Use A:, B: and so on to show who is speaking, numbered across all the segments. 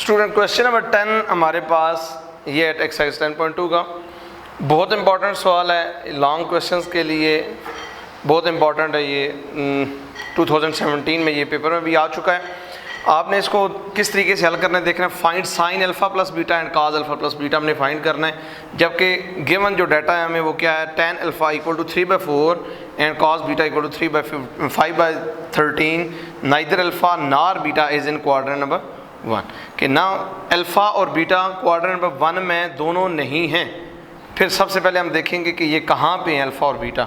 A: Student question number 10 हमारे पास ये exercise 10.2 का बहुत इंपॉर्टेंट सवाल है। लॉन्ग क्वेश्चंस के लिए बहुत इंपॉर्टेंट है ये। 2017 में ये पेपर में भी आ चुका है। आपने इसको किस तरीके से हल करना है देखना है। Find sign alpha plus beta and cause alpha plus beta हमने फाइंड करना है, जबकि गिवन जो डाटा है हमें वो क्या है, tan alpha equal to 3/4 and cos beta equal to 5/13 neither alpha nor beta is in quadrant number 1 कि ना अल्फ़ा और बीटा क्वाड्रेंट नंबर 1 में दोनों नहीं हैं। फिर सबसे पहले हम देखेंगे कि ये कहाँ पे हैं अल्फ़ा और बीटा।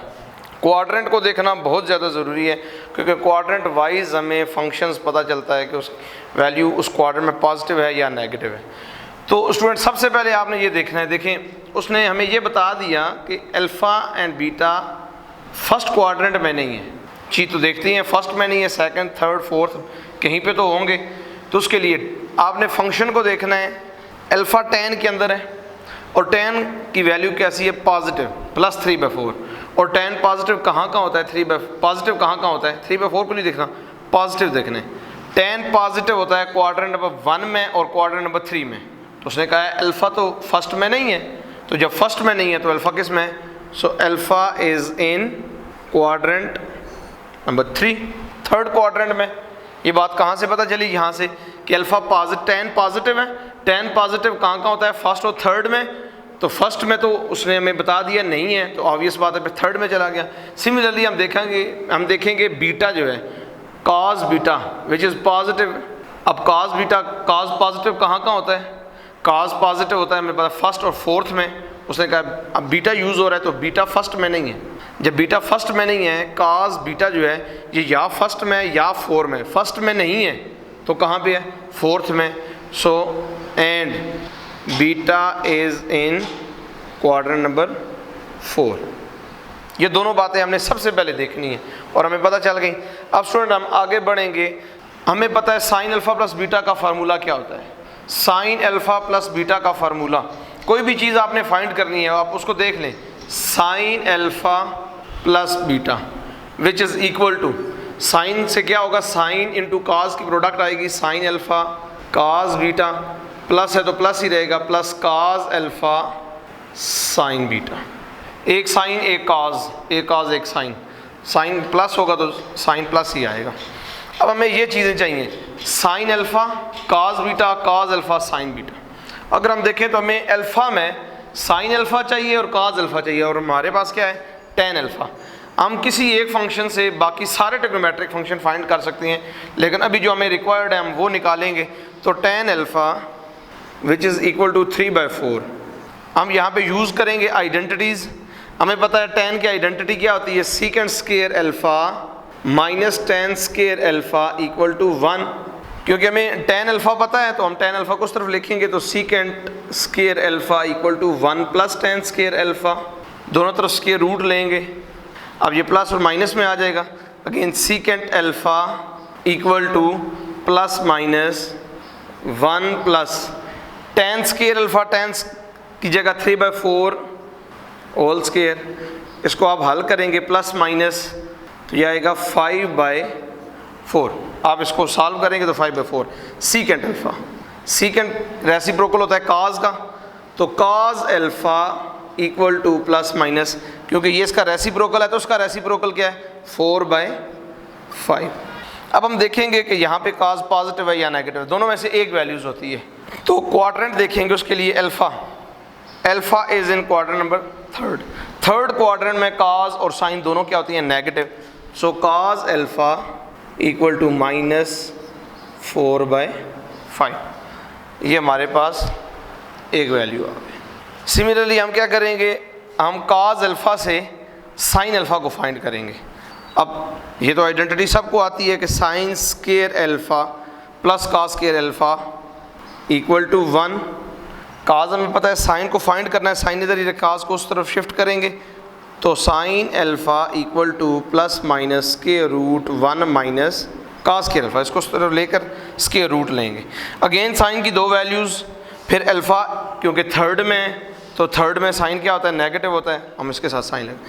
A: क्वाड्रेंट को देखना बहुत ज़्यादा ज़रूरी है, क्योंकि क्वाड्रेंट वाइज हमें फंक्शंस पता चलता है कि उस वैल्यू उस क्वाड्रेंट में पॉजिटिव है या नेगेटिव है। तो स्टूडेंट सबसे पहले आपने ये देखना है, देखें उसने हमें ये बता दिया कि alpha and beta first quadrant में नहीं है। चीज़ तो देखती हैं, फर्स्ट में नहीं है, सेकंड थर्ड फोर्थ कहीं पे तो होंगे। तो उसके लिए आपने फंक्शन को देखना है। अल्फ़ा tan के अंदर है और tan की वैल्यू कैसी है, पॉजिटिव प्लस 3/4। और tan पॉजिटिव कहाँ होता है, पॉजिटिव कहाँ होता है, 3/4 को नहीं देखना, पॉजिटिव देखना है। tan पॉजिटिव होता है क्वाड्रेंट नंबर 1 में और क्वाड्रेंट नंबर 3 में। तो उसने कहा है अल्फ़ा तो फर्स्ट में नहीं है, तो जब फर्स्ट में नहीं है तो अल्फ़ा किस में है। सो alpha is in quadrant number 3, third quadrant में। ये बात कहाँ से पता चली, यहाँ से कि अल्फ़ा tan पॉजिटिव है। tan पॉजिटिव कहाँ होता है, फर्स्ट और थर्ड में। तो फर्स्ट में तो उसने हमें बता दिया नहीं है, तो ऑब्वियस बात है फिर थर्ड में चला गया। सिमिलरली हम देखेंगे बीटा जो है cos beta which is positive. अब cos पॉजिटिव कहाँ होता है, cos पॉजिटिव होता है मेरे पास फर्स्ट और फोर्थ में। उसने कहा अब बीटा यूज़ हो रहा है तो बीटा फर्स्ट में नहीं है। जब बीटा फर्स्ट में नहीं है, cos बीटा जो है ये या फर्स्ट में है या 4 में। फर्स्ट में नहीं है तो कहाँ पे है, फोर्थ में। So and beta is in quadrant number 4। ये दोनों बातें हमने सबसे पहले देखनी है और हमें पता चल गई। अब स्टूडेंट हम आगे बढ़ेंगे। हमें पता है साइन अल्फ़ा प्लस बीटा का फार्मूला क्या होता है। साइन अल्फ़ा प्लस बीटा का फार्मूला, कोई भी चीज़ आपने फाइंड करनी है आप उसको देख लें। Sine alpha plus beta which is equal to, sine से क्या होगा, साइन इंटू काज की प्रोडक्ट आएगी, sine alpha cos beta, plus है तो प्लस ही रहेगा, plus cos alpha sine beta. एक साइन एक काज, एक काज एक साइन, साइन प्लस होगा तो साइन प्लस ही आएगा। अब हमें ये चीज़ें चाहिए, साइन अल्फ़ा काज बीटा, काज अल्फ़ा साइन बीटा। अगर हम देखें तो हमें अल्फ़ा में साइन अल्फ़ा चाहिए और काज अल्फ़ा चाहिए, और हमारे पास क्या है, tan अल्फ़ा। हम किसी एक फंक्शन से बाकी सारे ट्रिग्नोमेट्रिक फंक्शन फाइंड कर सकते हैं, लेकिन अभी जो हमें रिक्वायर्ड है हम वो निकालेंगे। तो tan alpha which is equal to 3/4 हम यहाँ पे यूज़ करेंगे आइडेंटिटीज़। हमें पता है tan की आइडेंटिटी क्या होती है, secant square alpha minus tan square alpha equal to 1। क्योंकि हमें tan अल्फ़ा पता है तो हम tan अल्फ़ा को उस तरफ लिखेंगे, तो secant square alpha equal to 1 plus tan square alpha, दोनों तरफ स्क्वायर रूट लेंगे। अब ये प्लस और माइनस में आ जाएगा। Again secant alpha equal to plus minus 1 plus tan square alpha, tan की जगह 3/4 होल स्क्वायर। इसको आप हल करेंगे प्लस माइनस तो ये आएगा 5/4। आप इसको सॉल्व करेंगे तो 5/4। सीकेंट अल्फ़ा, सीकेंट रेसिप्रोकल होता है काज का, तो काज alpha equal to plus minus, क्योंकि ये इसका रेसिप्रोकल है तो उसका रेसिप्रोकल क्या है, 4/5। अब हम देखेंगे कि यहाँ पे काज पॉजिटिव है या नेगेटिव है, दोनों में से एक वैल्यूज़ होती है। तो क्वाड्रेंट देखेंगे उसके लिए alpha is in quadrant number third quadrant में काज और साइन दोनों क्या होती हैं, negative. So cos alpha equal to -4/5। ये हमारे पास एक वैल्यू आ गई। सिमिलरली हम क्या करेंगे, हम काज अल्फ़ा से साइन अल्फ़ा को फाइंड करेंगे। अब ये तो आइडेंटिटी सबको आती है कि sine square alpha plus cos square alpha equal to 1। Cos हमें पता है साइन को फाइंड करना है, साइन इधर ही, काज को उस तरफ शिफ्ट करेंगे तो sine alpha equal to plus minus square root 1 minus cos square alpha, इसको उस तरफ लेकर स्क्वायर रूट लेंगे। अगेन साइन की दो वैल्यूज़, फिर अल्फ़ा क्योंकि थर्ड में, तो थर्ड में साइन क्या होता है, नेगेटिव होता है, हम इसके साथ साइन लेंगे।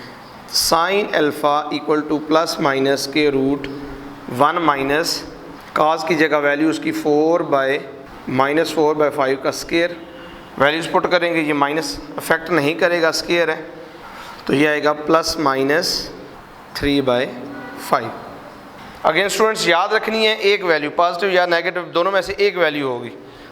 A: Sign alpha equal to plus minus के रूट 1 माइनस काज की जगह वैल्यू उसकी 4/5 -4/5 का स्क्वायर, वैल्यूज़ पुट करेंगे, ये माइनस अफेक्ट नहीं करेगा, स्क्वायर है, तो ये आएगा +-3/5। अगेन स्टूडेंट्स याद रखनी है एक वैल्यू, पॉजिटिव या नेगेटिव दोनों में से एक वैल्यू होगी,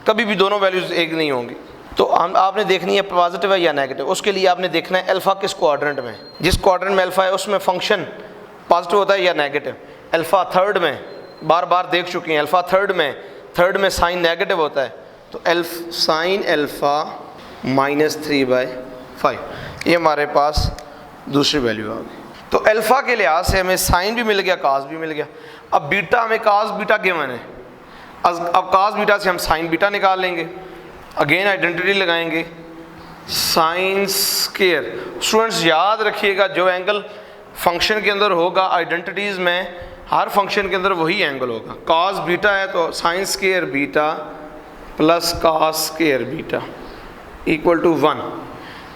A: कभी भी दोनों वैल्यूज़ एक नहीं होंगी। तो आपने देखनी है पॉजिटिव है या नेगेटिव, उसके लिए आपने देखना है अल्फ़ा किस क्वाड्रेंट में, जिस क्वाड्रेंट में अल्फ़ा है उसमें फंक्शन पॉजिटिव होता है या नेगेटिव। अल्फ़ा थर्ड में बार बार देख चुके हैं, अल्फ़ा थर्ड में साइन नेगेटिव होता है, तो साइन अल्फ़ा -3/5, ये हमारे पास दूसरी वैल्यू आ गई। तो अल्फ़ा के लिहाज से हमें साइन भी मिल गया, कास भी मिल गया। अब बीटा हमें कास बीटा गिवन है, अब कास बीटा से हम साइन बीटा निकाल लेंगे, अगेन आइडेंटिटी लगाएंगे, साइन स्क्वायर। स्टूडेंट्स याद रखिएगा जो एंगल फंक्शन के अंदर होगा, आइडेंटिटीज़ में हर फंक्शन के अंदर वही एंगल होगा। कास बीटा है तो sine square beta plus cos square beta equal to 1।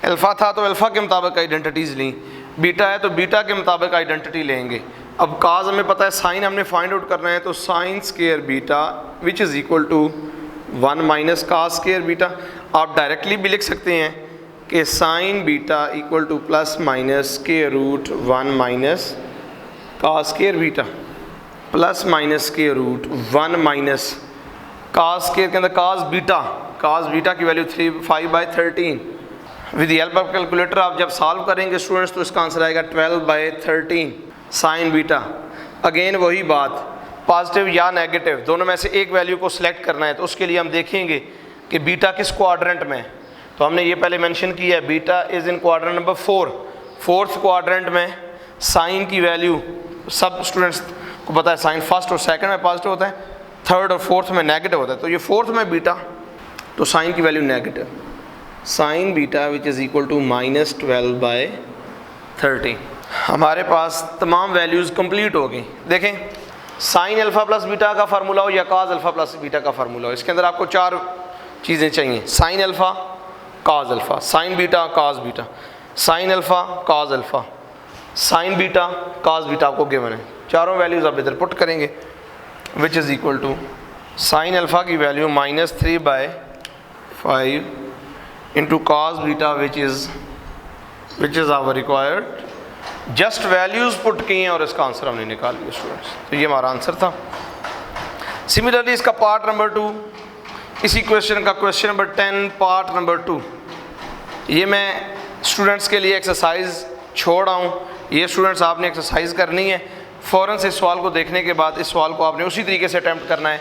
A: Alpha था तो अल्फ़ा के मुताबिक आइडेंटिटीज़ ली, बीटा है तो बीटा के मुताबिक आइडेंटिटी लेंगे। अब काज हमें पता है, साइन हमने फाइंड आउट करना है, तो sine square beta which is equal to 1 minus cos square beta. आप डायरेक्टली भी लिख सकते हैं कि sine beta equal to +-1 minus cos square beta, +-1 minus cos square के अंदर कास बीटा की value 5/13। With the help of calculator आप जब सॉल्व करेंगे स्टूडेंट्स तो इसका आंसर आएगा 12/13 साइन बीटा। अगेन वही बात, पॉजिटिव या नेगेटिव दोनों में से एक वैल्यू को सिलेक्ट करना है, तो उसके लिए हम देखेंगे कि बीटा किस क्वाड्रेंट में है। तो हमने ये पहले मेंशन किया है, beta is in quadrant number 4, fourth quadrant में। साइन की वैल्यू सब स्टूडेंट्स को पता है, साइन फर्स्ट और सेकंड में पॉजिटिव होता है, थर्ड और फोर्थ में नेगेटिव होता है, तो ये फोर्थ में बीटा, तो साइन की value negative, sine beta which is equal to -12/13। हमारे पास तमाम वैल्यूज़ कंप्लीट हो गई। देखें, साइन अल्फ़ा प्लस बीटा का फार्मूला हो या काज अल्फ़ा प्लस बीटा का फार्मूला हो, इसके अंदर आपको 4 चीज़ें चाहिए, sine alpha, cos alpha, sine beta, cos beta, sine alpha, cos alpha, sine beta, cos beta आपको गिवन है। चारों वैल्यूज़ आप इधर पुट करेंगे, which is equal to sine alpha की value -3/5 into cos beta which is our required. Just values put की हैं और इसका आंसर हमने निकाल लिया स्टूडेंट्स, तो ये हमारा आंसर था। सिमिलरली इसका पार्ट नंबर 2, इसी क्वेश्चन का क्वेश्चन नंबर 10 पार्ट नंबर 2, ये मैं स्टूडेंट्स के लिए एक्सरसाइज छोड़ रहा हूँ। ये स्टूडेंट्स आपने एक्सरसाइज करनी है, फ़ौरन से इस सवाल को देखने के बाद इस सवाल को आपने उसी तरीके से अटैम्प्ट करना है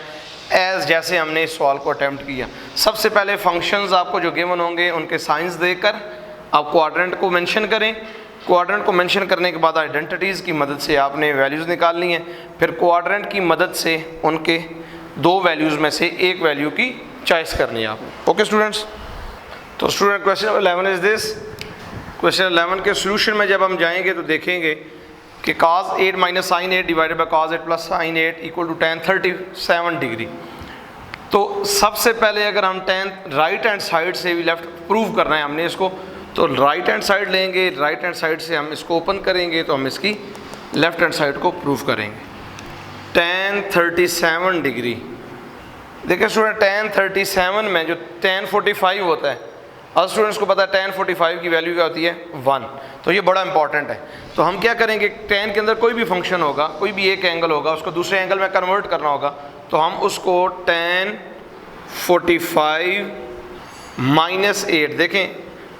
A: एज़ जैसे हमने इस सवाल को अटैम्प्ट किया। सबसे पहले फंक्शंस आपको जो गिवन होंगे उनके साइंस देकर आप क्वाड्रेंट को मेंशन करें। क्वाड्रेंट को मेंशन करने के बाद आइडेंटिटीज़ की मदद से आपने वैल्यूज़ निकालनी है, फिर क्वाड्रेंट की मदद से उनके 2 वैल्यूज़ में से एक वैल्यू की चॉइस करनी है आपने। ओके स्टूडेंट्स, तो student question 11 is this. Question 11 के सोल्यूशन में जब हम जाएंगे तो देखेंगे कि cos 8 minus sine 8 divided by cos 8 plus sine 8 equal to tan 37 degree. तो सबसे पहले अगर हम tan राइट हैंड साइड से भी लेफ्ट प्रूव करना है हमने इसको, तो राइट हैंड साइड लेंगे, राइट हैंड साइड से हम इसको ओपन करेंगे तो हम इसकी लेफ्ट हैंड साइड को प्रूव करेंगे। tan 37 डिग्री, देखिए स्टूडेंट tan 37 में जो tan 45 होता है, और स्टूडेंट्स को पता है tan 45 की वैल्यू क्या होती है 1, तो ये बड़ा इंपॉर्टेंट है। तो हम क्या करेंगे, tan के अंदर कोई भी फंक्शन होगा, कोई भी एक एंगल होगा, उसको दूसरे एंगल में कन्वर्ट करना होगा, तो हम उसको tan 45 माइनस 8, देखें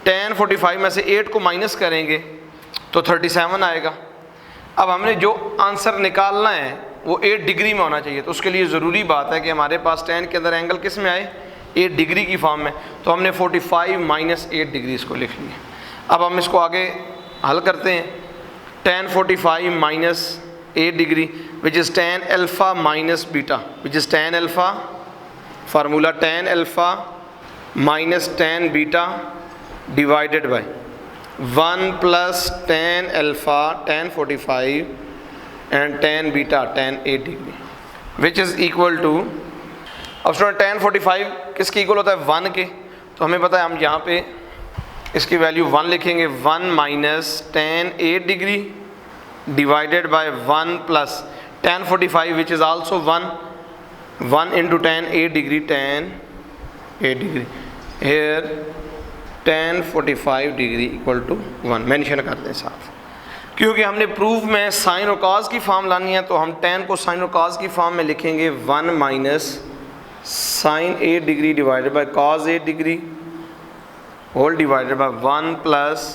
A: tan 45 में से 8 को माइनस करेंगे तो 37 आएगा। अब हमने जो आंसर निकालना है वो 8 डिग्री में होना चाहिए, तो उसके लिए ज़रूरी बात है कि हमारे पास tan के अंदर एंगल किस में आए, 8 डिग्री की फॉर्म में, तो हमने 45 माइनस 8 डिग्री इसको लिख लिया। अब हम इसको आगे हल करते हैं, tan 45 minus 8 degree which is tan alpha minus beta, which is tan alpha, formula tan alpha minus tan beta divided by 1 plus tan alpha tan 45 and tan beta tan 8 degree which is equal to, अब student tan 45 किसके equal होता है 1 के, तो हमें पता है हम यहाँ पे इसकी वैल्यू 1 लिखेंगे, 1 minus tan 8 degree divided by 1 plus tan 45 which is also 1 into tan 8 degree tan 8 degree. Here tan 45 degree equal to 1 mention कर दें साथ, क्योंकि हमने प्रूफ में साइन और कॉज की फॉर्म लानी है, तो हम tan को साइन और कॉज की फॉर्म में लिखेंगे 1 minus sine 8 degree divided by cos 8 degree whole divided by 1 plus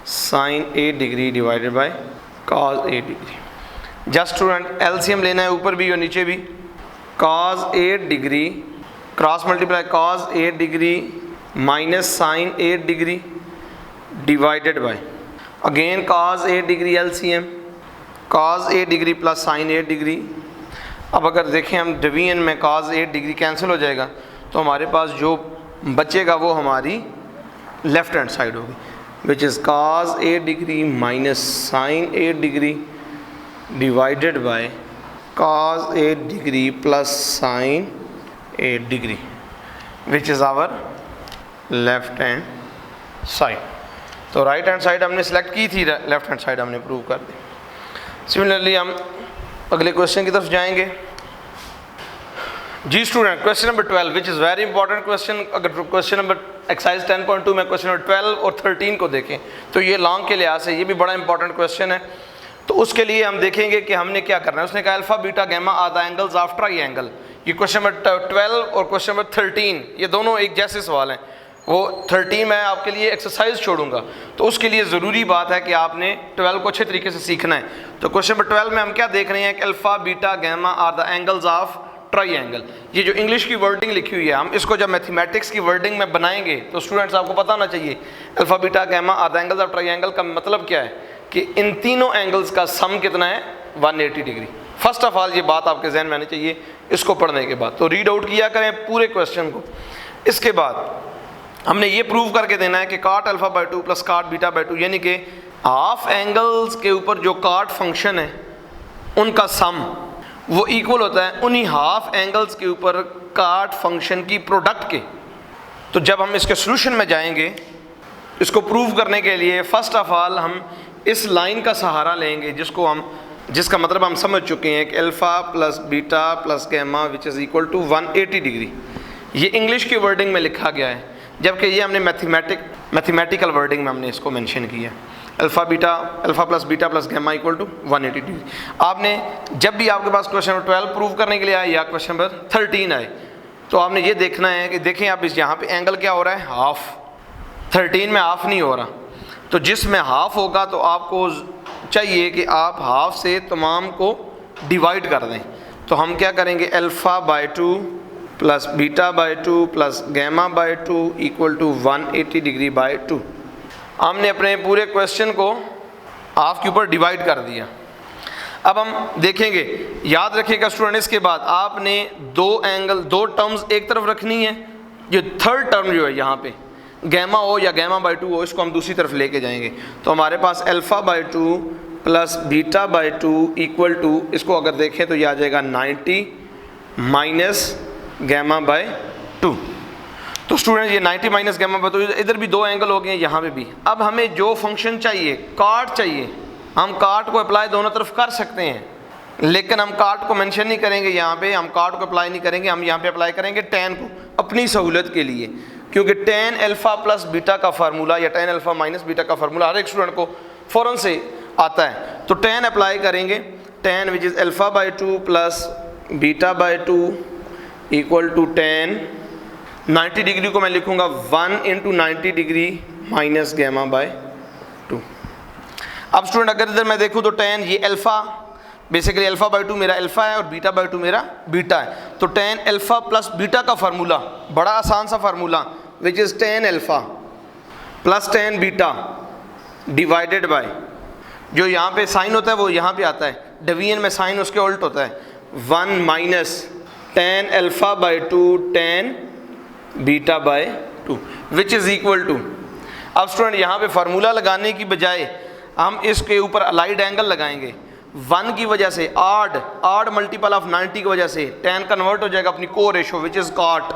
A: sine 8 degree divided by cos 8 degree. Just student LCM लेना है ऊपर भी और नीचे भी। Cos 8 degree cross multiply cos 8 degree minus sine 8 degree divided by again cos 8 degree LCM cos 8 degree plus sine 8 degree. अब अगर देखें हम डिवीजन में कॉज 8 डिग्री कैंसिल हो जाएगा, तो हमारे पास जो बचेगा वो हमारी लेफ्ट हैंड साइड होगी, which is cos 8 degree minus sine 8 degree divided by cos 8 degree plus sine 8 degree, which is our left hand side. तो राइट हैंड साइड हमने सेलेक्ट की थी, लेफ्ट हैंड साइड हमने प्रूव कर दी। Similarly हम अगले क्वेश्चन की तरफ जाएंगे। जी student, question number 12 which is very important question. अगर क्वेश्चन नंबर एक्सरसाइज 10.2 में क्वेश्चन नंबर 12 और 13 को देखें तो ये लॉन्ग के लिहाज से ये भी बड़ा इंपॉर्टेंट क्वेश्चन है। तो उसके लिए हम देखेंगे कि हमने क्या करना है। उसने कहा alpha beta gamma are the angles of triangle. ये क्वेश्चन नंबर 12 और क्वेश्चन नंबर 13 ये दोनों एक जैसे सवाल हैं। वो 13 मैं आपके लिए एक्सरसाइज छोड़ूंगा, तो उसके लिए ज़रूरी बात है कि आपने 12 को अच्छे तरीके से सीखना है। तो क्वेश्चन नंबर 12 में हम क्या देख रहे हैं कि alpha beta gamma are the angles of triangle. ये जो इंग्लिश की वर्डिंग लिखी हुई है, हम इसको जब मैथमेटिक्स की वर्डिंग में बनाएंगे तो स्टूडेंट्स आपको पता होना चाहिए alpha beta gamma are the angles of triangle का मतलब क्या है कि इन तीनों एंगल्स का सम कितना है 180 डिग्री। फर्स्ट ऑफ ऑल ये बात आपके जहन में आनी चाहिए इसको पढ़ने के बाद। तो रीड आउट किया करें पूरे क्वेश्चन को। इसके बाद हमने ये प्रूव करके देना है कि काट अल्फा बाय 2 प्लस काट बीटा बाय 2 यानी कि हाफ एंगल्स के ऊपर जो काट फंक्शन है उनका सम वो इक्वल होता है उन्हीं हाफ एंगल्स के ऊपर काट फंक्शन की प्रोडक्ट के। तो जब हम इसके सोल्यूशन में जाएंगे इसको प्रूव करने के लिए फर्स्ट ऑफ ऑल हम इस लाइन का सहारा लेंगे जिसका मतलब हम समझ चुके हैं कि alpha plus beta plus gamma which is equal to 180 degree. ये इंग्लिश की वर्डिंग में लिखा गया है, जबकि ये हमने मैथमेटिकल वर्डिंग में हमने इसको मेंशन किया है। Alpha plus beta plus gamma equal to 180 degree. आपने जब भी आपके पास क्वेश्चन नंबर 12 प्रूव करने के लिए आए या क्वेश्चन नंबर 13 आए तो आपने ये देखना है कि देखें आप इस यहाँ पे एंगल क्या हो रहा है हाफ। 13 में हाफ नहीं हो रहा, तो जिसमें हाफ होगा तो आपको चाहिए कि आप हाफ से तमाम को डिवाइड कर दें। तो हम क्या करेंगे alpha by 2 plus beta by 2 plus gamma by 2 equal to 180 degree by 2। हमने अपने पूरे क्वेश्चन को हाफ के ऊपर डिवाइड कर दिया। अब हम देखेंगे, याद रखिएगा स्टूडेंट, इसके बाद आपने दो टर्म्स एक तरफ रखनी है। जो थर्ड टर्म जो है यहाँ पे गैमा हो या गैमा बाय 2 हो, इसको हम दूसरी तरफ लेके जाएंगे। तो हमारे पास alpha by 2 plus beta by 2 equal to, इसको अगर देखें तो यह आ जाएगा 90 माइनस गैमा बाय 2। तो स्टूडेंट ये 90 माइनस गैमा बाय 2, इधर भी दो एंगल हो गए, यहाँ पे भी। अब हमें जो फंक्शन चाहिए काट चाहिए, हम काट को अप्लाई दोनों तरफ कर सकते हैं, लेकिन हम काट को मेंशन नहीं करेंगे यहाँ पे, हम काट को अप्लाई नहीं करेंगे, हम यहाँ पे अप्लाई करेंगे tan को अपनी सहूलत के लिए, क्योंकि tan अल्फा प्लस बीटा का फार्मूला या tan अल्फा माइनस बीटा का फार्मूला हर एक स्टूडेंट को फ़ौरन से आता है। तो tan अप्लाई करेंगे, tan which is alpha by 2 plus beta by 2 equal to tan 90 degree को मैं लिखूँगा 1 into 90 degree minus gamma by 2। अब स्टूडेंट अगर इधर मैं देखूँ तो tan ये अल्फ़ा, बेसिकली अल्फ़ा बाय 2 मेरा अल्फ़ा है और बीटा बाय 2 मेरा बीटा है। तो tan अल्फ़ा प्लस बीटा का फार्मूला बड़ा आसान सा formula which is tan alpha plus tan beta divided by, जो यहाँ पे साइन होता है वो यहाँ पे आता है, डिवीजन में साइन उसके उल्ट होता है, 1 minus tan alpha by 2 tan beta by 2 which is equal to. अब स्टूडेंट यहाँ पे फार्मूला लगाने की बजाय हम इसके ऊपर अलाइड एंगल लगाएंगे। 1 की वजह से आड मल्टीपल ऑफ 90 की वजह से tan कन्वर्ट हो जाएगा अपनी को रेशो विच इज़ कॉट,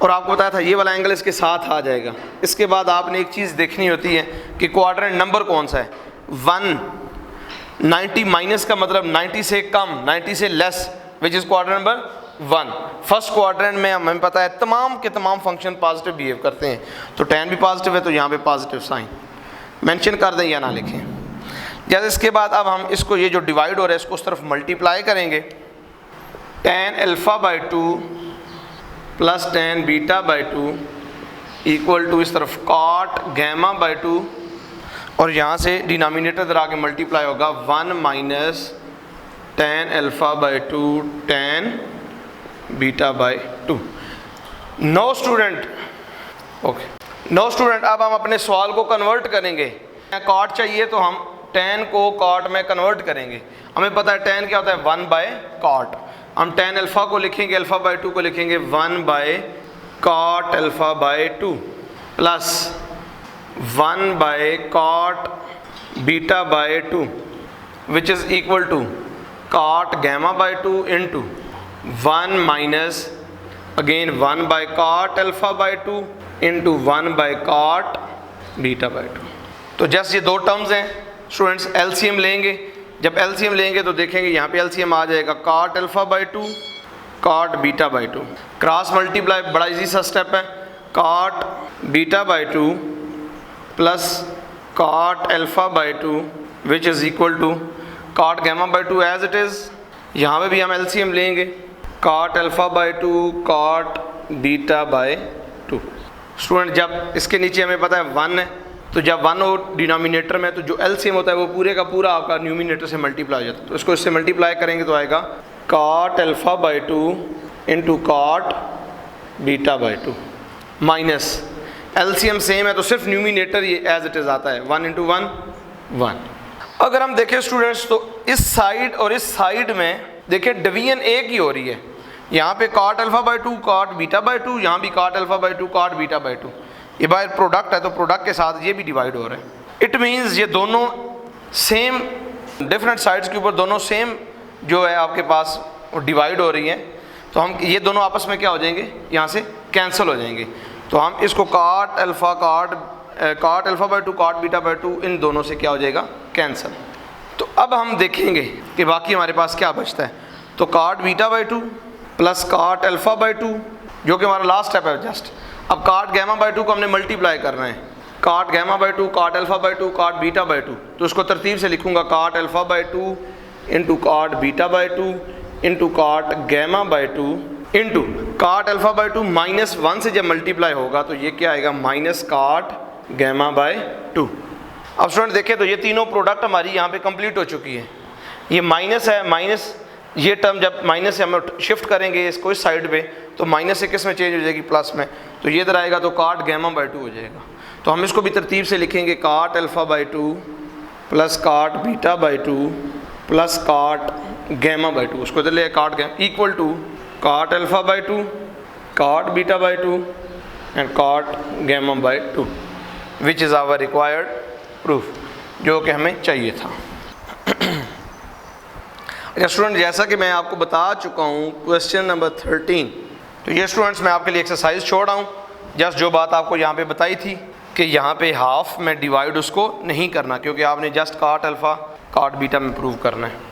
A: और आपको बताया था ये वाला एंगल इसके साथ आ जाएगा। इसके बाद आपने एक चीज़ देखनी होती है कि क्वाड्रेंट नंबर कौन सा है। 1 90 माइनस का मतलब 90 से कम, 90 से less which is quadrant number 1। First quadrant में हमें पता है तमाम के तमाम फंक्शन पॉजिटिव बिहेव करते हैं, तो tan भी पॉजिटिव है तो यहाँ पे पॉजिटिव साइन मेंशन कर दें या ना लिखें। जैसे इसके बाद अब हम इसको ये जो डिवाइड हो रहा है इसको उस तरफ मल्टीप्लाई करेंगे, tan alpha by 2 plus tan beta by 2 equal to इस तरफ cot गैमा बाई 2 और यहाँ से डिनोमिनेटर इधर आके मल्टीप्लाई होगा 1 minus tan alpha by 2 tan beta by 2। No student अब हम अपने सवाल को कन्वर्ट करेंगे। cot चाहिए तो हम tan को cot में कन्वर्ट करेंगे। हमें पता है tan क्या होता है 1 बाय cot। हम tan अल्फ़ा को लिखेंगे, अल्फ़ा बाई 2 को लिखेंगे 1 by cot alpha by 2 plus 1 by cot beta by 2 which is equal to cot gamma by 2 into 1 minus again 1 by cot alpha by 2 into 1 by cot beta by 2। तो just ये दो terms हैं students, LCM लेंगे। जब LCM लेंगे तो देखेंगे यहाँ पे एलसीएम आ जाएगा cot alpha by 2 cot beta by 2। Cross multiply बड़ा इजी सा स्टेप है, cot beta by 2 plus cot alpha by 2 which is equal to cot gamma by 2 as it is. यहाँ पे भी हम एलसीएम लेंगे, cot alpha by 2 cot beta by 2। Student जब इसके नीचे हमें पता है 1 है, तो जब 1 हो डिनोमिनेटर में तो जो एलसीएम होता है वो पूरे का पूरा आपका न्यूमिनेटर से मल्टीप्लाई हो जाता है। तो इसको इससे मल्टीप्लाई करेंगे तो आएगा cot alpha by 2 into cot beta by 2 minus LCM same है तो सिर्फ न्यूमिनेटर ये एज इट इज़ आता है 1 इंटू 1 1। अगर हम देखें स्टूडेंट्स तो इस साइड और इस साइड में देखिए डिवीजन एक ही हो रही है। यहाँ पे cot alpha by 2 cot beta by 2, यहाँ भी cot alpha by 2 cot beta by 2। ये बाय प्रोडक्ट है तो प्रोडक्ट के साथ ये भी डिवाइड हो रहा है। इट मीन्स ये दोनों सेम डिफरेंट साइड्स के ऊपर दोनों सेम जो है आपके पास डिवाइड हो रही हैं, तो हम ये दोनों आपस में क्या हो जाएंगे, यहाँ से कैंसिल हो जाएंगे। तो हम इसको cot alpha by 2 cot beta by 2 इन दोनों से क्या हो जाएगा, कैंसिल। तो अब हम देखेंगे कि बाकी हमारे पास क्या बचता है। तो cot beta by 2 plus cot alpha by 2 जो कि हमारा लास्ट स्टेप है जस्ट। अब cot गैमा बाई 2 को हमने मल्टीप्लाई करना है, cot gamma by 2 cot alpha by 2 cot beta by 2। तो उसको तरतीब से लिखूंगा cot alpha by 2 into cot beta by 2 into cot gamma by 2 into cot alpha by 2 minus 1 से जब मल्टीप्लाई होगा तो ये क्या आएगा, माइनस cot गैमा बाई 2। अब स्टूडेंट देखें तो ये तीनों प्रोडक्ट हमारी यहाँ पे कंप्लीट हो चुकी है। ये माइनस है, माइनस ये टर्म जब माइनस से हम शिफ्ट करेंगे इसको इस साइड पे तो माइनस से किस में चेंज हो जाएगी, प्लस में। तो ये इधर आएगा तो cot गैमा बाई 2 हो जाएगा। तो हम इसको भी तरतीब से लिखेंगे cot alpha by 2 plus cot beta by 2 plus cot gamma by 2। उसको इधर ले cot gamma equal to cot alpha by 2 cot beta by 2 and cot gamma by 2 which is our required proof, जो कि हमें चाहिए था। अच्छा स्टूडेंट, जैसा कि मैं आपको बता चुका हूँ क्वेश्चन नंबर 13, तो ये स्टूडेंट्स मैं आपके लिए एक्सरसाइज छोड़ रहा हूँ। जस्ट जो बात आपको यहाँ पे बताई थी कि यहाँ पे हाफ में डिवाइड उसको नहीं करना, क्योंकि आपने just cot alpha cot beta में प्रूव करना है।